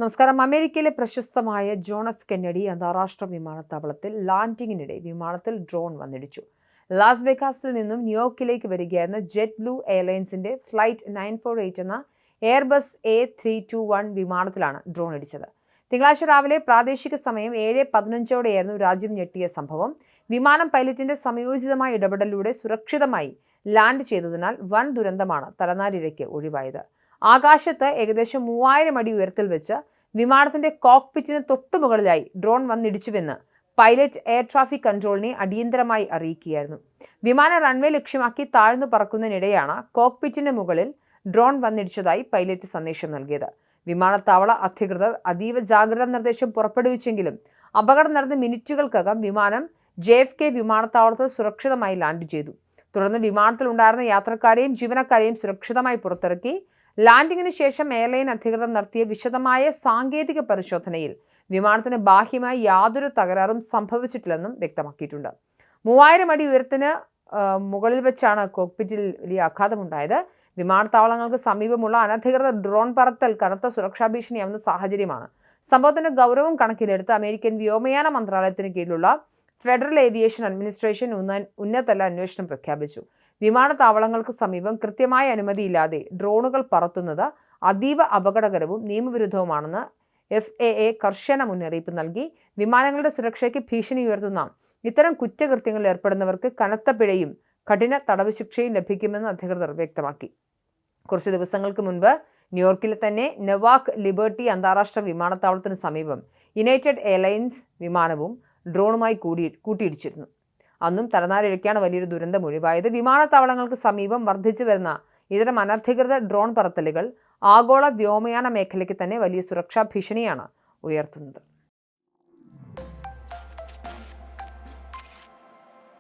നമസ്കാരം. അമേരിക്കയിലെ പ്രശസ്തമായ ജോൺ എഫ് കെന്നഡി അന്താരാഷ്ട്ര വിമാനത്താവളത്തിൽ ലാൻഡിങ്ങിനിടെ വിമാനത്തിൽ ഡ്രോൺ വന്നിടിച്ചു. ലാസ് വെഗാസിൽ നിന്നും ന്യൂയോർക്കിലേക്ക് വരികയായിരുന്ന ജെറ്റ് ബ്ലൂ എയർലൈൻസിന്റെ ഫ്ലൈറ്റ് 948 എന്ന എയർബസ് A321 വിമാനത്തിലാണ് ഡ്രോൺ ഇടിച്ചത്. തിങ്കളാഴ്ച രാവിലെ പ്രാദേശിക സമയം 7:15ഓടെയായിരുന്നു രാജ്യം ഞെട്ടിയ സംഭവം. വിമാനം പൈലറ്റിന്റെ സമയോചിതമായ ഇടപെടലിലൂടെ സുരക്ഷിതമായി ലാൻഡ് ചെയ്തതിനാൽ വൻ ദുരന്തമാണ് തലനാരിഴയ്ക്ക് ഒഴിവായത്. ആകാശത്ത് ഏകദേശം 3000 അടി ഉയരത്തിൽ വെച്ച് വിമാനത്തിന്റെ കോക്പിറ്റിന് തൊട്ടുമുകളിലായി ഡ്രോൺ വന്നിടിച്ചുവെന്ന് പൈലറ്റ് എയർ ട്രാഫിക് കൺട്രോളിനെ അടിയന്തരമായി അറിയിക്കുകയായിരുന്നു. വിമാനം റൺവേ ലക്ഷ്യമാക്കി താഴ്ന്നു പറക്കുന്നതിനിടെയാണ് കോക്പിറ്റിന് മുകളിൽ ഡ്രോൺ വന്നിടിച്ചതായി പൈലറ്റ് സന്ദേശം നൽകിയത്. വിമാനത്താവള അധികൃതർ അതീവ ജാഗ്രതാ നിർദ്ദേശം പുറപ്പെടുവിച്ചെങ്കിലും അപകടം നടന്ന മിനിറ്റുകൾക്കകം വിമാനം JFK വിമാനത്താവളത്തിൽ സുരക്ഷിതമായി ലാൻഡ് ചെയ്തു. തുടർന്ന് വിമാനത്തിലുണ്ടായിരുന്ന യാത്രക്കാരെയും ജീവനക്കാരെയും സുരക്ഷിതമായി പുറത്തിറക്കി. ലാൻഡിങ്ങിന് ശേഷം എയർലൈൻ അധികൃതർ നടത്തിയ വിശദമായ സാങ്കേതിക പരിശോധനയിൽ വിമാനത്തിന് ബാഹ്യമായി യാതൊരു തകരാറും സംഭവിച്ചിട്ടില്ലെന്നും വ്യക്തമാക്കിയിട്ടുണ്ട്. 3000 അടി ഉയരത്തിന് മുകളിൽ വെച്ചാണ് കോക്പിറ്റിൽ വലിയ ആഘാതമുണ്ടായത്. വിമാനത്താവളങ്ങൾക്ക് സമീപമുള്ള അനധികൃത ഡ്രോൺ പറത്തൽ കനത്ത സുരക്ഷാ ഭീഷണിയാവുന്ന സാഹചര്യമാണ്. സംഭവത്തിന്റെ ഗൗരവം കണക്കിലെടുത്ത് അമേരിക്കൻ വ്യോമയാന മന്ത്രാലയത്തിന് കീഴിലുള്ള ഫെഡറൽ ഏവിയേഷൻ അഡ്മിനിസ്ട്രേഷൻ ഉന്നതതല അന്വേഷണം പ്രഖ്യാപിച്ചു. വിമാനത്താവളങ്ങൾക്ക് സമീപം കൃത്യമായ അനുമതിയില്ലാതെ ഡ്രോണുകൾ പറത്തുന്നത് അതീവ അപകടകരവും നിയമവിരുദ്ധവുമാണെന്ന് FAA കർശന മുന്നറിയിപ്പ് നൽകി. വിമാനങ്ങളുടെ സുരക്ഷയ്ക്ക് ഭീഷണി ഉയർത്തുന്ന ഇത്തരം കുറ്റകൃത്യങ്ങളിൽ ഏർപ്പെടുന്നവർക്ക് കനത്ത പിഴയും കഠിന തടവ് ശിക്ഷയും ലഭിക്കുമെന്ന് അധികൃതർ വ്യക്തമാക്കി. കുറച്ച് ദിവസങ്ങൾക്ക് മുൻപ് ന്യൂയോർക്കിലെ തന്നെ നെവാർക്ക് ലിബർട്ടി അന്താരാഷ്ട്ര വിമാനത്താവളത്തിന് സമീപം യുണൈറ്റഡ് എയർലൈൻസ് വിമാനവും ഡ്രോണുമായി കൂട്ടിയിടിച്ചിരുന്നു. അന്നും തലനാരിഴയ്ക്കാണ് വലിയൊരു ദുരന്തം ഒഴിവായത്. വിമാനത്താവളങ്ങൾക്ക് സമീപം വർദ്ധിച്ചു വരുന്ന ഇത്തരം അനധികൃത ഡ്രോൺ പറത്തലുകൾ ആഗോള വ്യോമയാന മേഖലയ്ക്ക് തന്നെ വലിയ സുരക്ഷാ ഭീഷണിയാണ് ഉയർത്തുന്നത്.